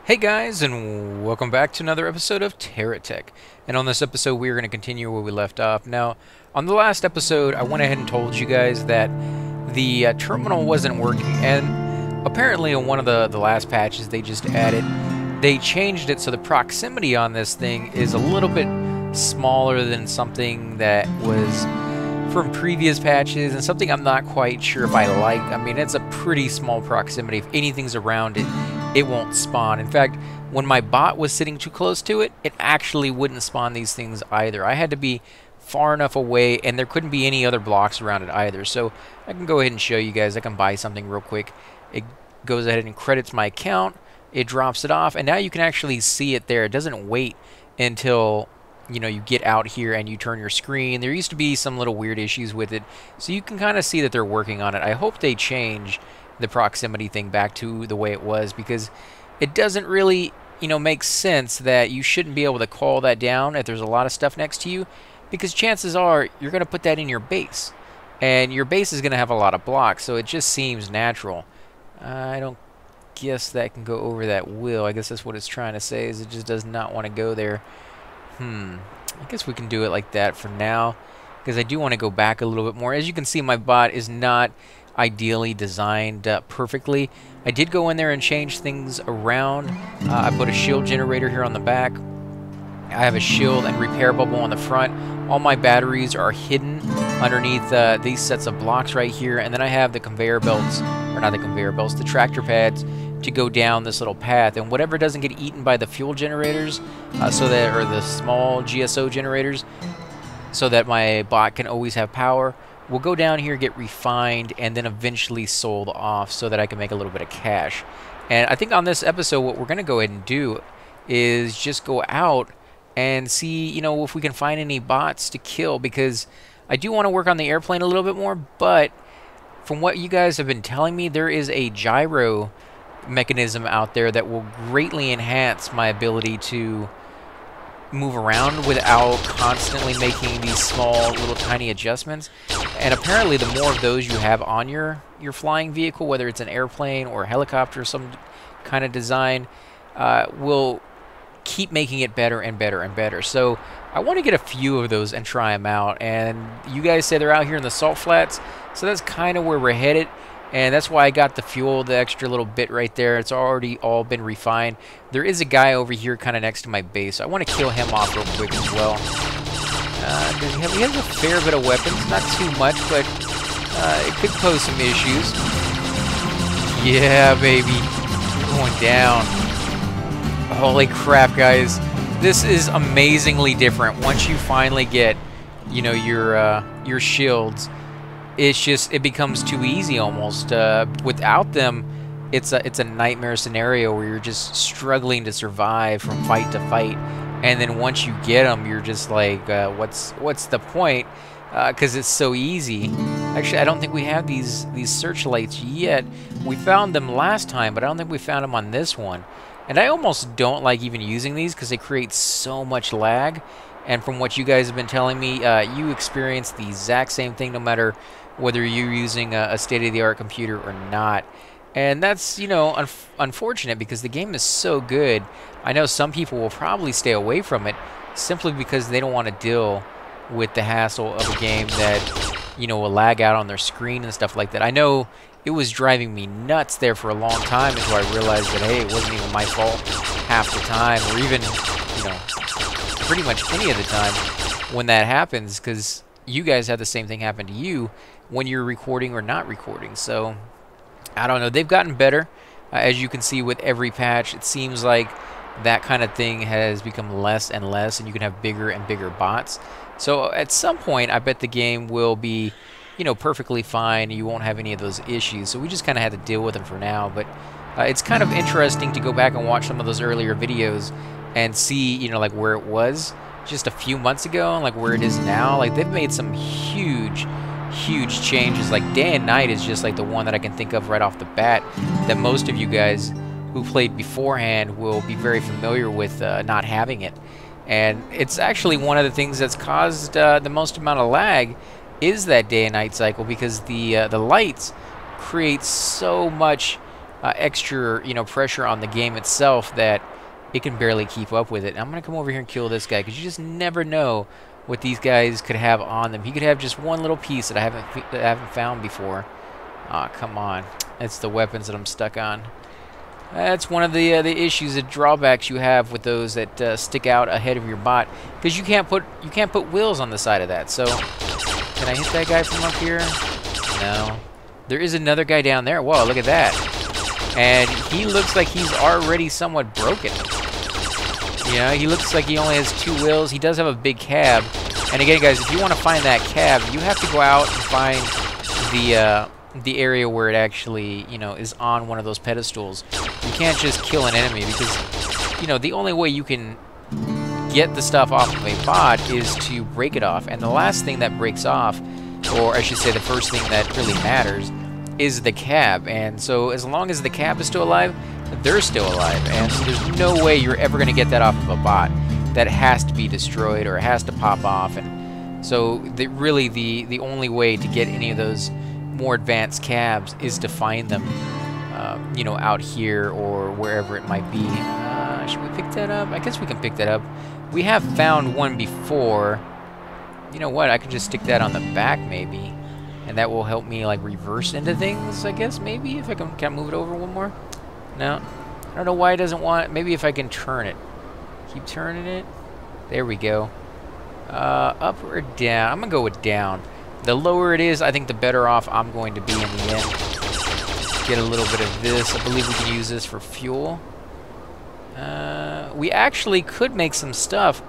Hey guys, and welcome back to another episode of Terra Tech. And on this episode, we're going to continue where we left off. Now, on the last episode, I went ahead and told you guys that the terminal wasn't working, and apparently on one of the last patches they just added, they changed it so the proximity on this thing is a little bit smaller than something that was from previous patches, and something I'm not quite sure if I like. I mean, it's a pretty small proximity. If anything's around it, it won't spawn. In fact, when my bot was sitting too close to it, it actually wouldn't spawn these things either. I had to be far enough away, and there couldn't be any other blocks around it either. So I can go ahead and show you guys. I can buy something real quick. It goes ahead and credits my account. It drops it off, and now you can actually see it there. It doesn't wait until you get out here and you turn your screen. There used to be some little weird issues with it, so you can kind of see that they're working on it. I hope they change the proximity thing back to the way it was, because it doesn't really make sense that you shouldn't be able to call that down if there's a lot of stuff next to you, because chances are you're going to put that in your base, and your base is going to have a lot of blocks, so it just seems natural. I don't guess that can go over that wheel. I guess that's what it's trying to say, is it just does not want to go there. I guess we can do it like that for now, because I do want to go back a little bit more. As you can see, my bot is not ideally designed perfectly. I did go in there and change things around. I put a shield generator here on the back. I have a shield and repair bubble on the front. All my batteries are hidden underneath these sets of blocks right here, and then I have the conveyor belts, or not the conveyor belts, the tractor pads to go down this little path, and whatever doesn't get eaten by the fuel generators, or the small GSO generators, so that my bot can always have power, will go down here, get refined, and then eventually sold off so that I can make a little bit of cash. And I think on this episode what we're going to go ahead and do is just go out and see if we can find any bots to kill, because I do want to work on the airplane a little bit more, but from what you guys have been telling me, there is a gyro mechanism out there that will greatly enhance my ability to move around without constantly making these small little tiny adjustments. And apparently the more of those you have on your flying vehicle, whether it's an airplane or a helicopter or some kind of design, will keep making it better and better and better. So I want to get a few of those and try them out, and you guys say they're out here in the salt flats, so that's kind of where we're headed. And that's why I got the fuel, the extra little bit right there. It's already all been refined. There is a guy over here kind of next to my base, so I want to kill him off real quick as well. He has a fair bit of weapons, not too much, but it could pose some issues. Yeah, baby. You're going down. Holy crap, guys. This is amazingly different. Once you finally get, your shields, it becomes too easy almost. Without them, it's a nightmare scenario where you're just struggling to survive from fight to fight. And then once you get them, you're just like, what's the point? Because it's so easy. Actually, I don't think we have these searchlights yet. We found them last time, but I don't think we found them on this one. And I almost don't like even using these because they create so much lag. And from what you guys have been telling me, you experience the exact same thing no matter whether you're using a state-of-the-art computer or not. And that's, unfortunate, because the game is so good. I know some people will probably stay away from it simply because they don't want to deal with the hassle of a game that, will lag out on their screen and stuff like that. I know it was driving me nuts there for a long time until I realized that, hey, it wasn't even my fault half the time, or even, pretty much any of the time when that happens, because you guys have the same thing happen to you when you're recording or not recording. So I don't know, they've gotten better. As you can see with every patch, it seems like that kind of thing has become less and less, and you can have bigger and bigger bots. So at some point I bet the game will be perfectly fine. You won't have any of those issues, so we just kind of had to deal with them for now. But it's kind of interesting to go back and watch some of those earlier videos and see like where it was just a few months ago and like where it is now. Like, they've made some huge changes. Like, day and night is just like the one that I can think of right off the bat that most of you guys who played beforehand will be very familiar with not having it. And it's actually one of the things that's caused the most amount of lag is that day and night cycle, because the lights create so much extra, pressure on the game itself that it can barely keep up with it. And I'm going to come over here and kill this guy because you just never know what these guys could have on them. He could have just one little piece that I haven't found before. Aw, come on. It's the weapons that I'm stuck on. That's one of the issues, the drawbacks you have with those that stick out ahead of your bot, because you can't put wheels on the side of that. So, can I hit that guy from up here? No. There is another guy down there. Whoa, look at that. And he looks like he's already somewhat broken. He looks like he only has 2 wheels. He does have a big cab. And again, guys, if you want to find that cab, you have to go out and find the area where it actually, is on one of those pedestals. You can't just kill an enemy because, the only way you can get the stuff off of a bot is to break it off. And the last thing that breaks off, or I should say the first thing that really matters, is the cab. And so as long as the cab is still alive, they're still alive. And so there's no way you're ever going to get that off of a bot. That has to be destroyed or it has to pop off. And so really the only way to get any of those more advanced cabs is to find them, out here or wherever it might be. Should we pick that up? I guess we can pick that up. We have found one before. You know what? I can just stick that on the back maybe, and that will help me like reverse into things. I guess maybe if I can I move it over one more. No, I don't know why it doesn't want. Maybe if I can turn it. Keep turning it. There we go. Up or down? I'm gonna go with down. The lower it is, I think the better off I'm going to be in the end. Get a little bit of this. I believe we can use this for fuel. We actually could make some stuff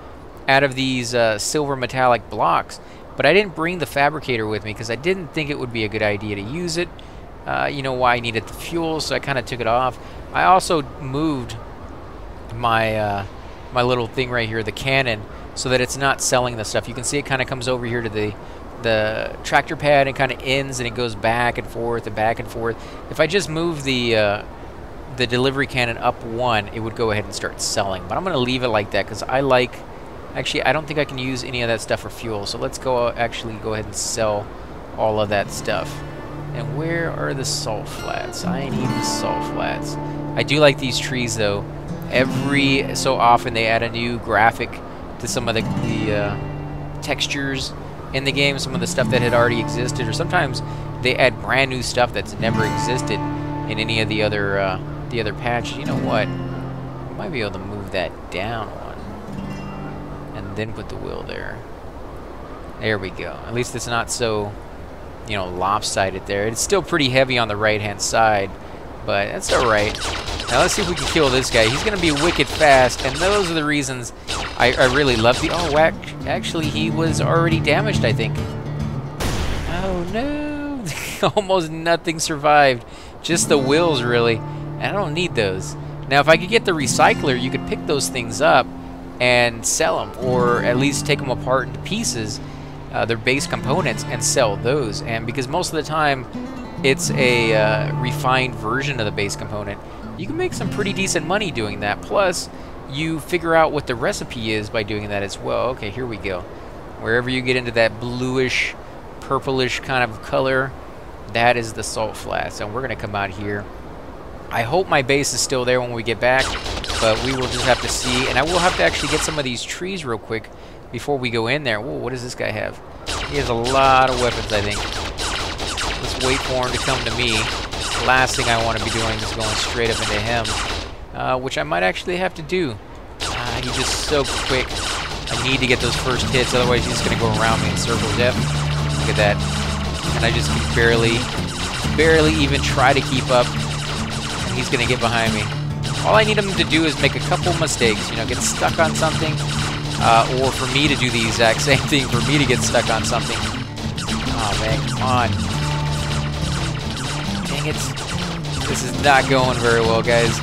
out of these silver metallic blocks, but I didn't bring the fabricator with me because I didn't think it would be a good idea to use it. Why I needed the fuel, so I kind of took it off. I also moved my my little thing right here, the cannon, so that it's not selling the stuff. You can see it kind of comes over here to the tractor pad and kind of ends, and it goes back and forth and back and forth. If I just move the delivery cannon up 1, it would go ahead and start selling. But I'm going to leave it like that because I like... Actually, I don't think I can use any of that stuff for fuel. So let's go actually go ahead and sell all of that stuff. And where are the salt flats? I need the salt flats. I do like these trees, though. Every so often they add a new graphic to some of the textures in the game, some of the stuff that had already existed, or sometimes they add brand new stuff that's never existed in any of the other patches. You know what? I might be able to move that down one, and then put the wheel there. There we go. At least it's not so, lopsided there. It's still pretty heavy on the right-hand side, but that's all right. Now let's see if we can kill this guy. He's going to be wicked fast, and those are the reasons I really love the... Oh, actually, he was already damaged, I think. Oh, no. Almost nothing survived. Just the wheels, really. And I don't need those. Now, if I could get the recycler, you could pick those things up and sell them, or at least take them apart into pieces, their base components, and sell those. And because most of the time, it's a refined version of the base component, you can make some pretty decent money doing that. Plus, you figure out what the recipe is by doing that as well. Okay, here we go. Wherever you get into that bluish, purplish kind of color, that is the salt flats. And we're going to come out here. I hope my base is still there when we get back, but we will just have to see. And I will have to actually get some of these trees real quick before we go in there. Whoa, what does this guy have? He has a lot of weapons, I think. Let's wait for him to come to me. The last thing I want to be doing is going straight up into him, which I might actually have to do. He's just so quick. I need to get those first hits, otherwise he's just going to go around me in circle depth. Look at that. And I just can barely even try to keep up, and he's going to get behind me. All I need him to do is make a couple mistakes, get stuck on something, or for me to do the exact same thing, for me to get stuck on something. Oh man, come on. Dang it. This is not going very well, guys.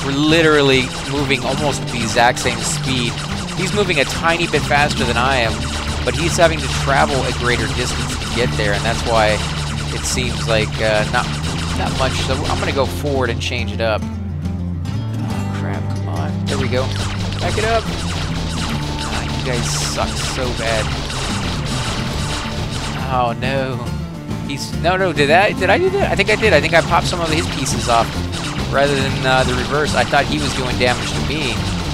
We're literally moving almost at the exact same speed. He's moving a tiny bit faster than I am, but he's having to travel a greater distance to get there, and that's why it seems like not much. So I'm going to go forward and change it up. Oh, crap. Come on. There we go. Back it up. You guys suck so bad. Oh, no. No, did I do that? I think I did. I think I popped some of his pieces off. rather than the reverse. I thought he was doing damage to me.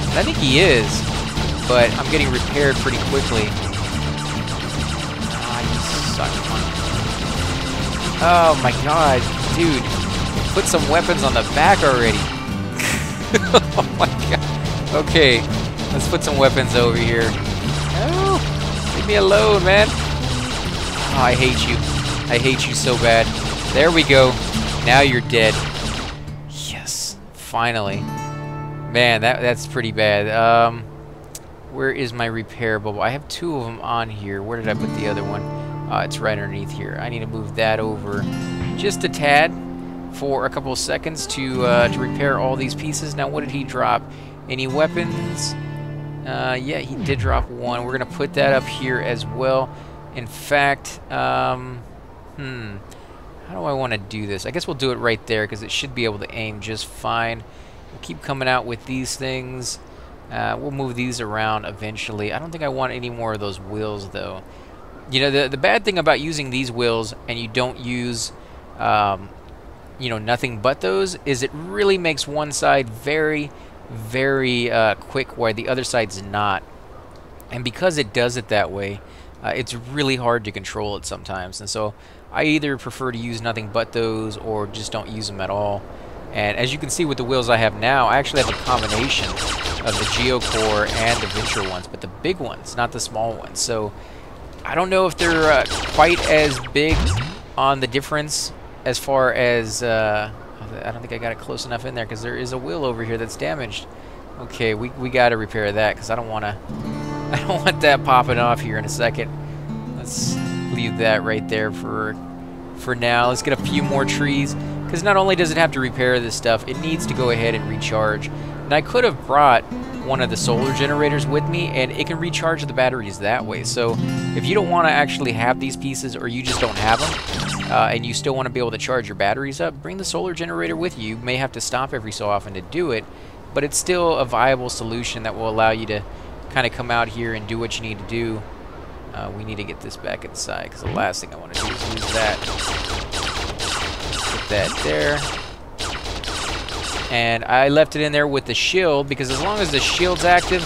And I think he is, but I'm getting repaired pretty quickly. Ah, you suck. Oh my god, dude. Put some weapons on the back already. Oh my god. Okay, let's put some weapons over here. No, leave me alone, man. Oh, I hate you. I hate you so bad. There we go. Now you're dead. Yes, finally. Man, that's pretty bad. Where is my repair bubble? I have 2 of them on here. Where did I put the other one? It's right underneath here. I need to move that over just a tad for a couple of seconds to repair all these pieces. Now, what did he drop? Any weapons? Yeah, he did drop 1. We're gonna put that up here as well. In fact, how do I want to do this? I guess we'll do it right there because it should be able to aim just fine. We'll keep coming out with these things. We'll move these around eventually. I don't think I want any more of those wheels, though. You know, the bad thing about using these wheels and you don't use, you know, nothing but those is it really makes one side very, very quick while the other side's not. And because it does it that way, it's really hard to control it sometimes. And so I either prefer to use nothing but those or just don't use them at all. And as you can see with the wheels I have now, I actually have a combination of the Geocore and the Venture ones, but the big ones, not the small ones. So I don't know if they're quite as big on the difference as far as... I don't think I got it close enough in there because there is a wheel over here that's damaged. Okay, we got to repair that because I don't want that popping off here in a second. Let's leave that right there for now. Let's get a few more trees because not only does it have to repair this stuff, it needs to go ahead and recharge. And I could have brought one of the solar generators with me and it can recharge the batteries that way. So if you don't want to actually have these pieces or you just don't have them and you still want to be able to charge your batteries up, bring the solar generator with you. You may have to stop every so often to do it, but it's still a viable solution that will allow you to kind of come out here and do what you need to do. We need to get this back inside because the last thing I want to do is lose that. Put that there. And I left it in there with the shield because as long as the shield's active,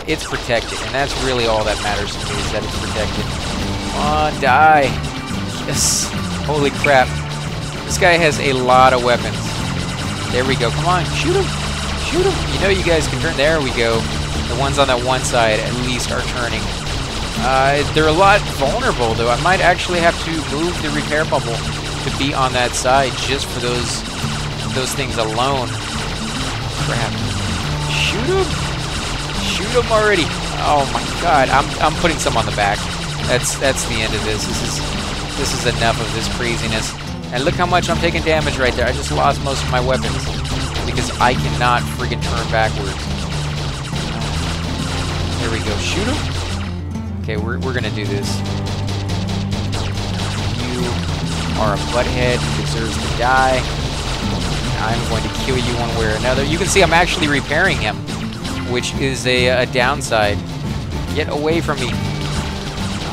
it's protected. And that's really all that matters to me is that it's protected. Come on, die. Yes. Holy crap. This guy has a lot of weapons. There we go. Come on, shoot him. Shoot him. You know you guys can turn. There we go. The ones on that one side at least are turning. They're a lot vulnerable, though. I might actually have to move the repair bubble to be on that side just for those things alone. Crap. Shoot him! Shoot him already! Oh my god, I'm putting some on the back. That's the end of this. This is enough of this craziness. And look how much I'm taking damage right there. I just lost most of my weapons because I cannot freaking turn backwards. There we go. Shoot him! Okay, we're gonna do this. You are a butthead who deserves to die. I'm going to kill you one way or another. You can see I'm actually repairing him, which is a downside. Get away from me.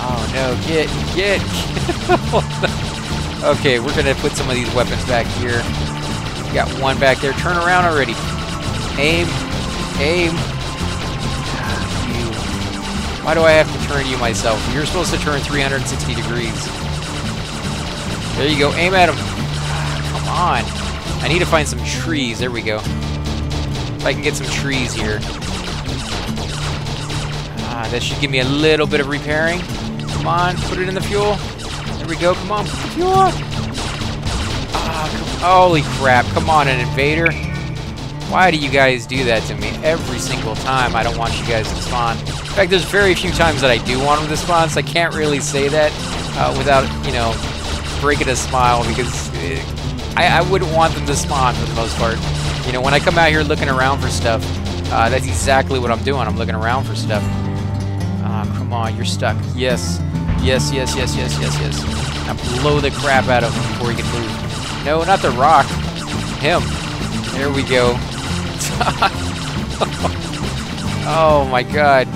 Oh no, get. Okay, we're gonna put some of these weapons back here. Got one back there. Turn around already. Aim. Why do I have to turn you myself? You're supposed to turn 360 degrees. There you go. Aim at him. Come on. I need to find some trees. There we go. If I can get some trees here. That should give me a little bit of repairing. Come on. Put it in the fuel. There we go. Come on. Put the fuel on. Holy crap. Come on, an invader. Why do you guys do that to me every single time? I don't want you guys to spawn. In fact, there's very few times that I do want them to spawn, so I can't really say that without, you know, breaking a smile, because I wouldn't want them to spawn for the most part. You know, when I come out here looking around for stuff, that's exactly what I'm doing. I'm looking around for stuff. Come on, you're stuck. Yes. Now blow the crap out of him before he can move. No, not the rock. Him. There we go. Oh my god.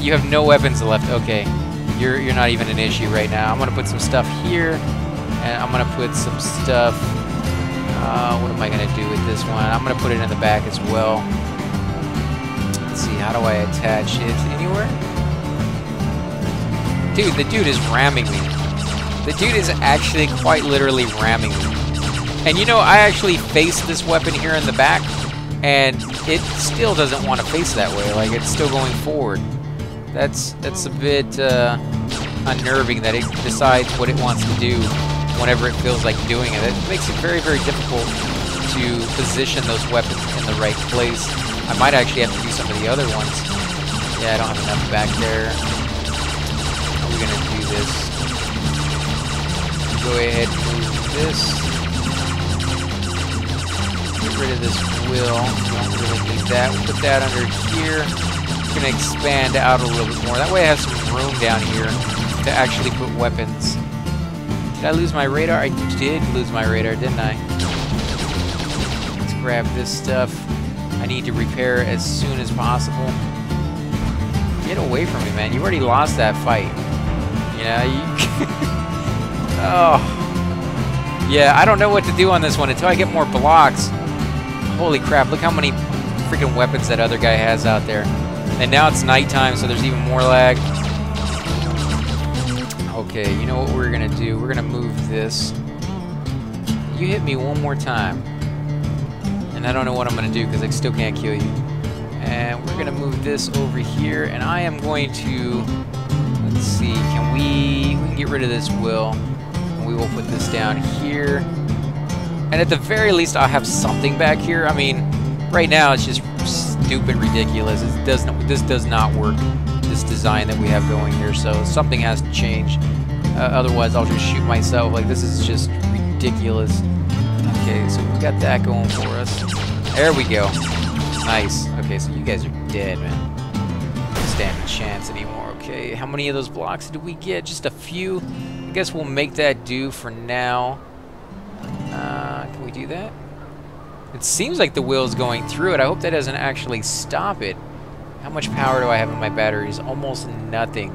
You have no weapons left. Okay. You're not even an issue right now. I'm gonna put some stuff here. And I'm gonna put some stuff What am I going to do with this one? I'm going to put it in the back as well. Let's see, how do I attach it? Anywhere? Dude, the dude is ramming me. The dude is actually quite literally ramming me. And you know, I actually face this weapon here in the back, and it still doesn't want to face that way. Like, it's still going forward. That's a bit unnerving that it decides what it wants to do whenever it feels like doing it. It makes it very, very difficult to position those weapons in the right place. I might actually have to do some of the other ones. Yeah, I don't have enough back there. How are we going to do this? Go ahead and move this. Get rid of this wheel. Don't really need that. We'll put that under here. It's going to expand out a little bit more. That way I have some room down here to actually put weapons. Did I lose my radar? I did lose my radar, didn't I? Let's grab this stuff. I need to repair as soon as possible. Get away from me, man. You already lost that fight. You know, you... Oh. Yeah, I don't know what to do on this one until I get more blocks. Holy crap, look how many freaking weapons that other guy has out there. And now it's nighttime, so there's even more lag. Okay, you know what we're gonna do? We're gonna move this. You hit me one more time. And I don't know what I'm gonna do because I still can't kill you. And we're gonna move this over here, and I am going to, let's see, we can get rid of this wheel. And we will put this down here. And at the very least, I'll have something back here. I mean, right now it's just stupid ridiculous. This does not work, this design that we have going here, so something has to change. Otherwise, I'll just shoot myself. Like, this is just ridiculous. Okay, so we got that going for us. There we go. Nice. Okay, so you guys are dead, man. Don't stand a chance anymore. Okay, how many of those blocks did we get? Just a few. I guess we'll make that do for now. Can we do that? It seems like the wheel's going through it. I hope that doesn't actually stop it. How much power do I have in my batteries? Almost nothing.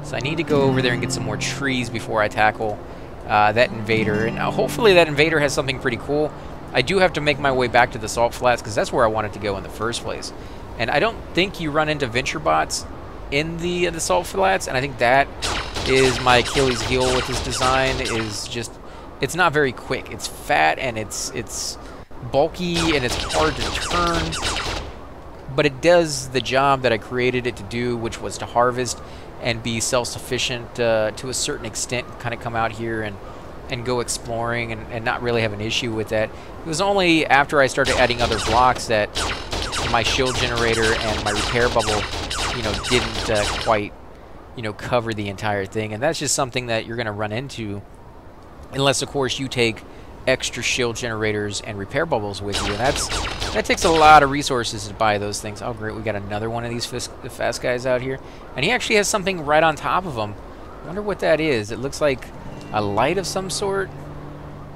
So I need to go over there and get some more trees before I tackle that invader. And hopefully that invader has something pretty cool. I do have to make my way back to the salt flats because that's where I wanted to go in the first place. And I don't think you run into venture bots in the salt flats. And I think that is my Achilles heel with this design. Is just, it's not very quick. It's fat and it's bulky and it's hard to turn. But it does the job that I created it to do, which was to harvest and be self-sufficient to a certain extent, kind of come out here and go exploring and not really have an issue with that. It was only after I started adding other blocks that my shield generator and my repair bubble, you know, didn't quite, you know, cover the entire thing. And that's just something that you're going to run into unless, of course, you take extra shield generators and repair bubbles with you. And that takes a lot of resources to buy those things. Oh, great. We got another one of these fast guys out here. And he actually has something right on top of him. I wonder what that is. It looks like a light of some sort.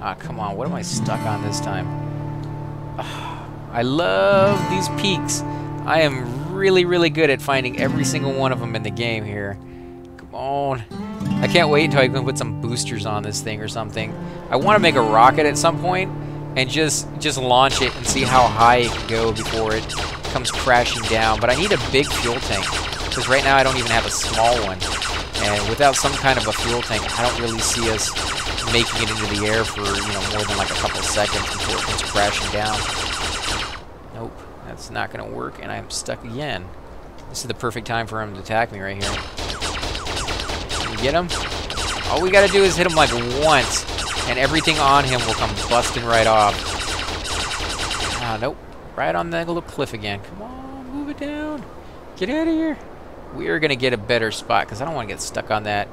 Ah, come on. What am I stuck on this time? I love these peaks. I am really, really good at finding every single one of them in the game here. Come on. I can't wait until I can put some boosters on this thing or something. I want to make a rocket at some point and just launch it and see how high it can go before it comes crashing down. But I need a big fuel tank because right now I don't even have a small one. And without some kind of a fuel tank, I don't really see us making it into the air for, you know, more than like a couple seconds before it comes crashing down. Nope, that's not going to work, and I'm stuck again. This is the perfect time for him to attack me right here. Can we get him? All we got to do is hit him like once, and everything on him will come busting right off. Ah, nope. Right on that little cliff again. Come on, move it down. Get out of here. We are going to get a better spot because I don't want to get stuck on that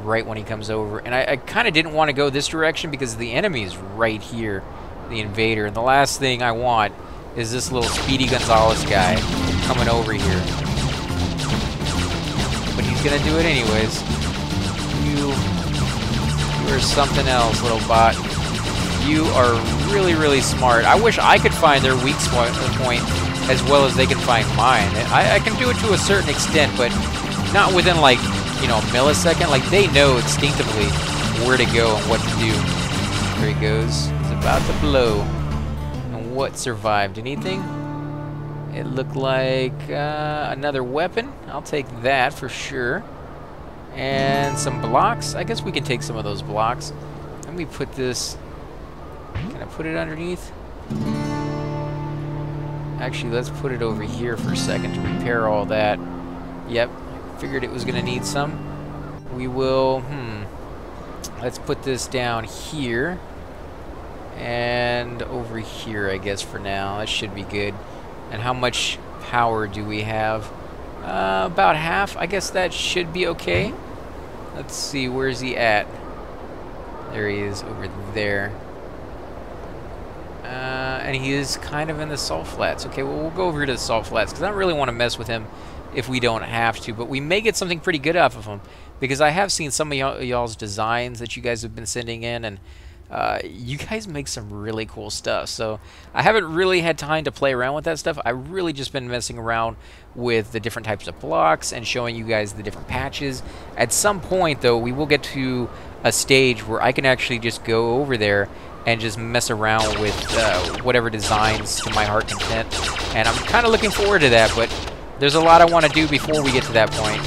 right when he comes over. And I kind of didn't want to go this direction because the enemy is right here, the invader. And the last thing I want is this little Speedy Gonzalez guy coming over here. But he's going to do it anyways. You are something else, little bot. You are really, really smart. I wish I could find their weak point as well as they can find mine. I can do it to a certain extent, but not within, like, you know, a millisecond. Like, they know instinctively where to go and what to do. There he goes. He's about to blow. what survived? Anything? It looked like another weapon. I'll take that for sure. And some blocks. I guess we can take some of those blocks. Let me put this... Can I put it underneath? Actually, let's put it over here for a second to repair all that. Yep, figured it was going to need some. We will... Let's put this down here. And over here, I guess, for now. That should be good. And how much power do we have? About half. I guess that should be okay. Let's see, where's he at? There he is, over there. And he is kind of in the salt flats. Okay, well, we'll go over to the salt flats, because I don't really want to mess with him if we don't have to. But we may get something pretty good off of him, because I have seen some of y'all's designs that you guys have been sending in, and you guys make some really cool stuff. So I haven't really had time to play around with that stuff. I've really just been messing around with the different types of blocks and showing you guys the different patches. At some point, though, we will get to a stage where I can actually just go over there and just mess around with whatever designs to my heart content. And I'm kind of looking forward to that, but there's a lot I want to do before we get to that point.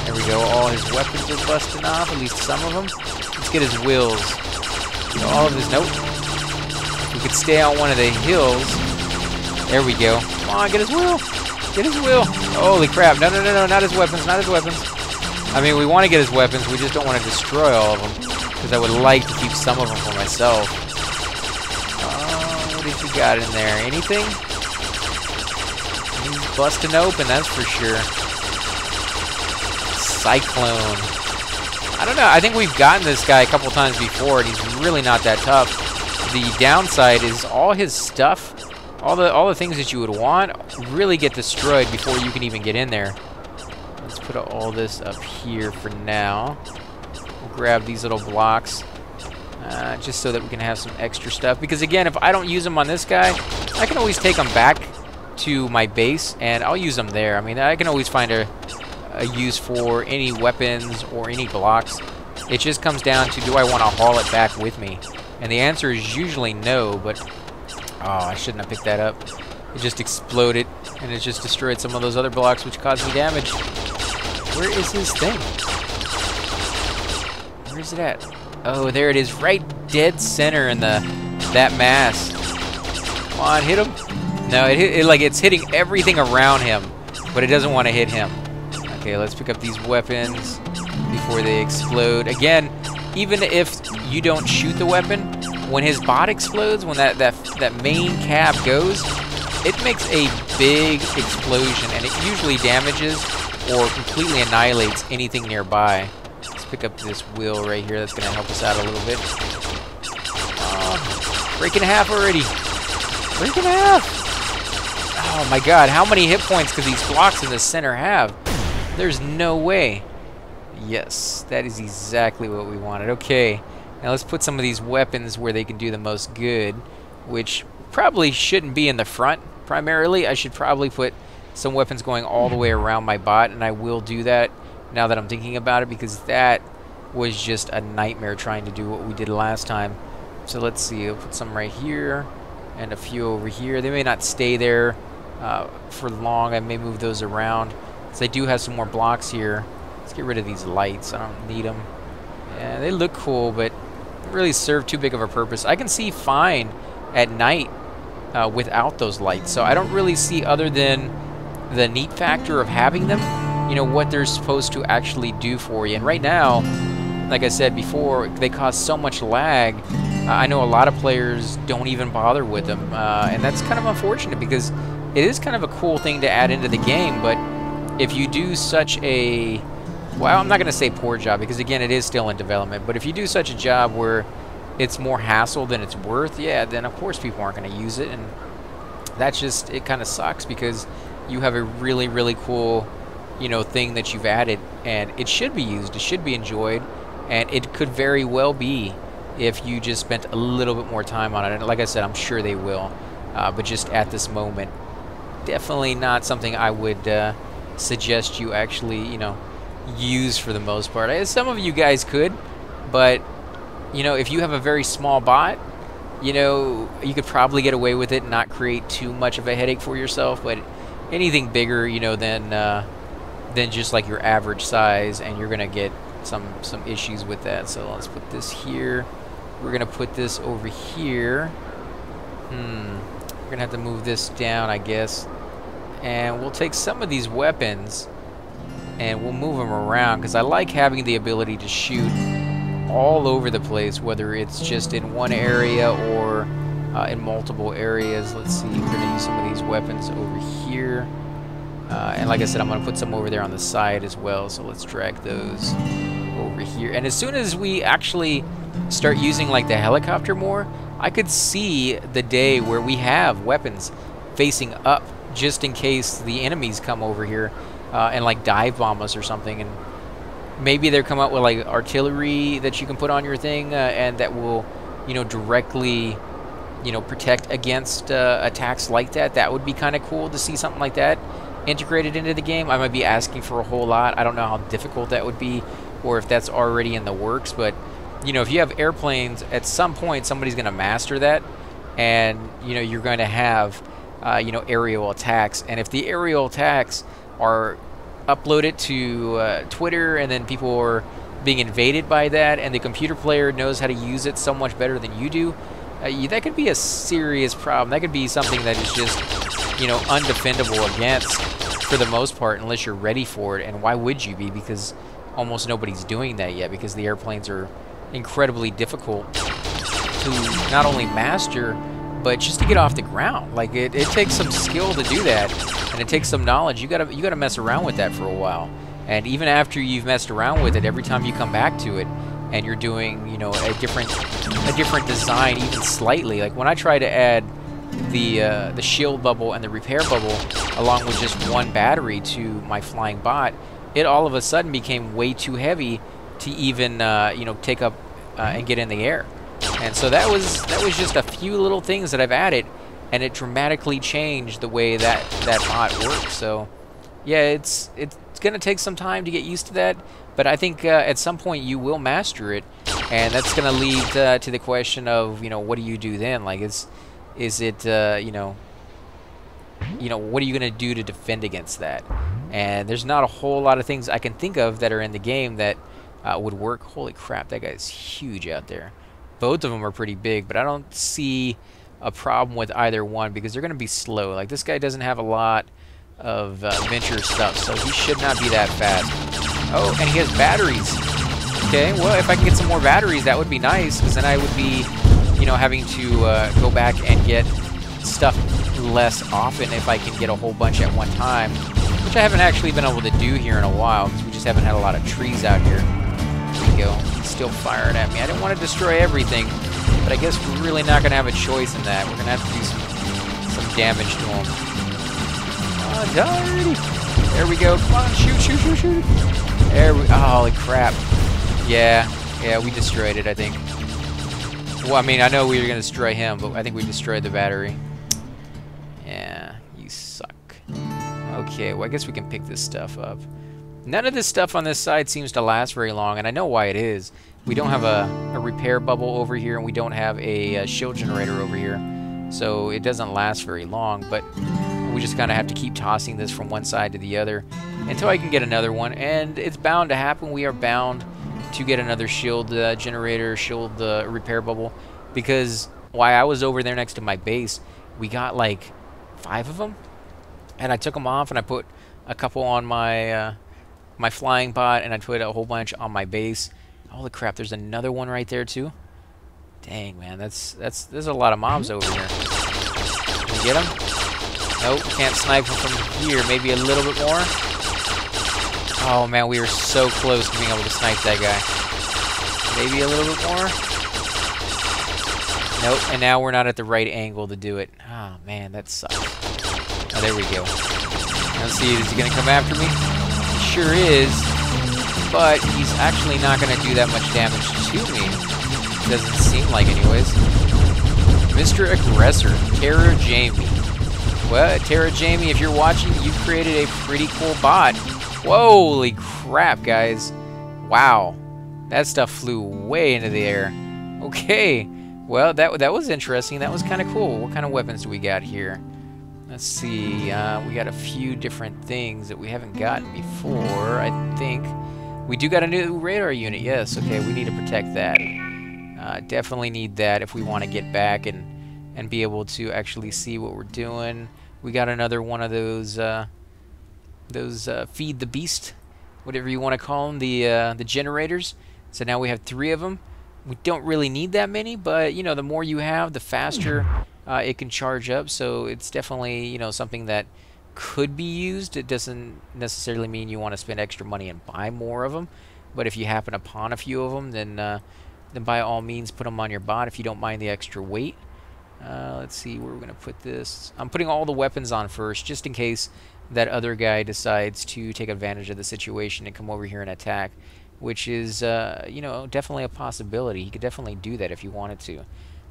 There we go. All his weapons are busting off, at least some of them. Let's get his wheels. All of his... Nope. If we could stay on one of the hills. There we go. Come on, get his wheel. Get his wheel. Holy crap. No, no, no, no. Not his weapons. Not his weapons. I mean, we want to get his weapons. We just don't want to destroy all of them. Because I would like to keep some of them for myself. What has he got in there? Anything? He's busting open, that's for sure. Cyclone. I don't know. I think we've gotten this guy a couple times before, and he's really not that tough. The downside is all his stuff, all the things that you would want, really get destroyed before you can even get in there. Let's put all this up here for now. We'll grab these little blocks, just so that we can have some extra stuff. Because again, if I don't use them on this guy, I can always take them back to my base, and I'll use them there. I mean, I can always find a use for any weapons or any blocks. It just comes down to, do I want to haul it back with me? And the answer is usually no, but oh, I shouldn't have picked that up. It just exploded, and it just destroyed some of those other blocks, which caused me damage. Where is his thing? Where is it at? Oh, there it is, right dead center in that mass. Come on, hit him. No, it's hitting everything around him, but it doesn't want to hit him. Okay, let's pick up these weapons before they explode. Again, even if you don't shoot the weapon, when his bot explodes, when that main cab goes, it makes a big explosion, and it usually damages or completely annihilates anything nearby. Let's pick up this wheel right here. That's going to help us out a little bit. Break in half already. Break in half. Oh my god, how many hit points could these blocks in the center have? There's no way. Yes, that is exactly what we wanted. Okay, now let's put some of these weapons where they can do the most good, which probably shouldn't be in the front primarily. I should probably put some weapons going all the way around my bot, and I will do that now that I'm thinking about it, because that was just a nightmare trying to do what we did last time. So let's see, I'll put some right here and a few over here. They may not stay there for long. I may move those around. So I do have some more blocks here. Let's get rid of these lights. I don't need them. Yeah, they look cool, but don't really serve too big of a purpose. I can see fine at night without those lights. So I don't really see, other than the neat factor of having them, you know, what they're supposed to actually do for you. And right now, like I said before, they cause so much lag. I know a lot of players don't even bother with them. And that's kind of unfortunate, because it is kind of a cool thing to add into the game, but if you do such a, well, I'm not going to say poor job, because again, it is still in development, but if you do such a job where it's more hassle than it's worth, yeah, then of course people aren't going to use it, and that's just, it kind of sucks, because you have a really, really cool, you know, thing that you've added, and it should be used, it should be enjoyed, and it could very well be if you just spent a little bit more time on it. And like I said, I'm sure they will, but just at this moment, definitely not something I would suggest you actually, you know, use for the most part. Some of you guys could, but you know, if you have a very small bot, you know, you could probably get away with it and not create too much of a headache for yourself. But anything bigger, you know, than just like your average size, and you're gonna get some issues with that. So let's put this here. We're gonna put this over here. We're gonna have to move this down, I guess. And we'll take some of these weapons and we'll move them around, because I like having the ability to shoot all over the place, whether it's just in one area or in multiple areas. Let's see, we're gonna use some of these weapons over here. And like I said, I'm gonna put some over there on the side as well. So let's drag those over here. And as soon as we actually start using like the helicopter more, I could see the day where we have weapons facing up, just in case the enemies come over here and like dive bomb us or something. And maybe they're come out with like artillery that you can put on your thing and that will, you know, directly, you know, protect against attacks like that. That would be kind of cool to see something like that integrated into the game. I might be asking for a whole lot. I don't know how difficult that would be, or if that's already in the works. But you know, if you have airplanes, at some point somebody's going to master that, and you know, you're going to have you know, aerial attacks. And if the aerial attacks are uploaded to Twitter, and then people are being invaded by that, and the computer player knows how to use it so much better than you do, that could be a serious problem. That could be something that is just, you know, undefendable against for the most part, unless you're ready for it. And why would you be? Because almost nobody's doing that yet, because the airplanes are incredibly difficult to not only master, but just to get off the ground. Like it takes some skill to do that, and it takes some knowledge. You gotta mess around with that for a while. And even after you've messed around with it, every time you come back to it and you're doing, you know, a different design, even slightly. Like when I try to add the shield bubble and the repair bubble along with just one battery to my flying bot, it all of a sudden became way too heavy to even you know, take up and get in the air. And so that was just a few little things that I've added, and it dramatically changed the way that bot works. So yeah, it's gonna take some time to get used to that, but I think at some point you will master it, and that's gonna lead to the question of, you know, what do you do then? Like, is it you know, what are you gonna do to defend against that? And there's not a whole lot of things I can think of that are in the game that would work. Holy crap, that guy's huge out there. Both of them are pretty big, but I don't see a problem with either one, because they're gonna be slow. Like, this guy doesn't have a lot of venture stuff, so he should not be that fast. Oh, and he has batteries. Okay, well, if I can get some more batteries, that would be nice, because then I would be, you know, having to go back and get stuff less often if I can get a whole bunch at one time, which I haven't actually been able to do here in a while, because we just haven't had a lot of trees out here. There we go. He's still firing at me. I didn't want to destroy everything, but I guess we're really not going to have a choice in that. We're going to have to do some damage to him. Died. There we go. Come on, shoot, shoot, shoot, shoot. There we. Oh, holy crap. Yeah, we destroyed it, I think. Well, I mean, I know we were gonna destroy him, but I think we destroyed the battery. Yeah, you suck. Okay, well, I guess we can pick this stuff up. None of this stuff on this side seems to last very long, and I know why it is. We don't have a repair bubble over here, and we don't have a shield generator over here, so it doesn't last very long. But we just kind of have to keep tossing this from one side to the other until I can get another one, and it's bound to happen. We are bound to get another shield generator, shield repair bubble, because while I was over there next to my base, we got like 5 of them, and I took them off, and I put a couple on my my flying bot, and I put a whole bunch on my base. Holy crap, there's another one right there too. Dang, man, there's a lot of mobs over here. Can we get them? Nope, can't snipe him from here. Maybe a little bit more. Oh man, we were so close to being able to snipe that guy. Maybe a little bit more. Nope, and now we're not at the right angle to do it. Oh man, that sucks. Oh, there we go. Let's see, is he gonna come after me? He sure is, but he's actually not gonna do that much damage to me. Doesn't seem like, anyways. Mr. Aggressor, Terra Jamie. Well, Terra Jamie, if you're watching, you created a pretty cool bot. Holy crap, guys. Wow. That stuff flew way into the air. Okay. Well, that was interesting. That was kind of cool. What kind of weapons do we got here? Let's see. We got a few different things that we haven't gotten before, I think. We do got a new radar unit, yes. Okay, we need to protect that. Definitely need that if we want to get back and be able to actually see what we're doing. We got another one of those feed the beast, whatever you want to call them, the generators. So now we have 3 of them. We don't really need that many, but you know, the more you have, the faster it can charge up. So it's definitely, you know, something that could be used. It doesn't necessarily mean you want to spend extra money and buy more of them, but if you happen upon a few of them, then by all means put them on your bot if you don't mind the extra weight. Let's see where we're gonna put this. I'm putting all the weapons on first, just in case that other guy decides to take advantage of the situation and come over here and attack, which is, you know, definitely a possibility. He could definitely do that if he wanted to.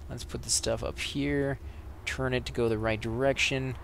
Let's put the stuff up here, turn it to go the right direction.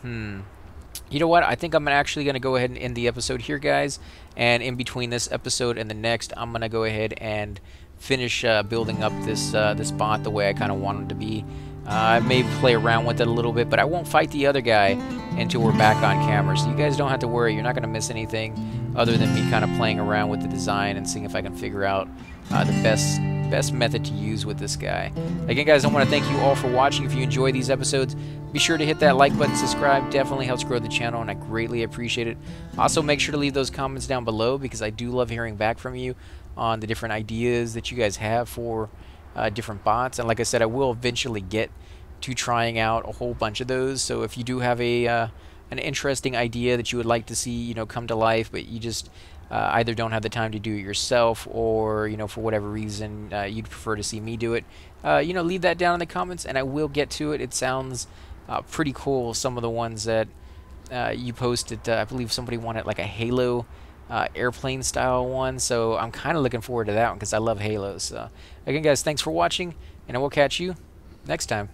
You know what? I think I'm actually going to go ahead and end the episode here, guys. And in between this episode and the next, I'm going to go ahead and finish building up this bot the way I kind of want it to be. I may play around with it a little bit, but I won't fight the other guy until we're back on camera. So you guys don't have to worry. You're not going to miss anything other than me kind of playing around with the design and seeing if I can figure out the best method to use with this guy. Again, guys, I want to thank you all for watching. If you enjoy these episodes, be sure to hit that like button, subscribe. Definitely helps grow the channel, and I greatly appreciate it. Also, make sure to leave those comments down below, because I do love hearing back from you on the different ideas that you guys have for different bots. And like I said, I will eventually get to trying out a whole bunch of those. So if you do have an interesting idea that you would like to see, you know, come to life, but you just either don't have the time to do it yourself, or, you know, for whatever reason you'd prefer to see me do it, you know, leave that down in the comments and I will get to it. It sounds pretty cool, some of the ones that you posted. I believe somebody wanted like a Halo airplane style one, so I'm kind of looking forward to that one because I love Halos. So again, guys, thanks for watching, and I will catch you next time.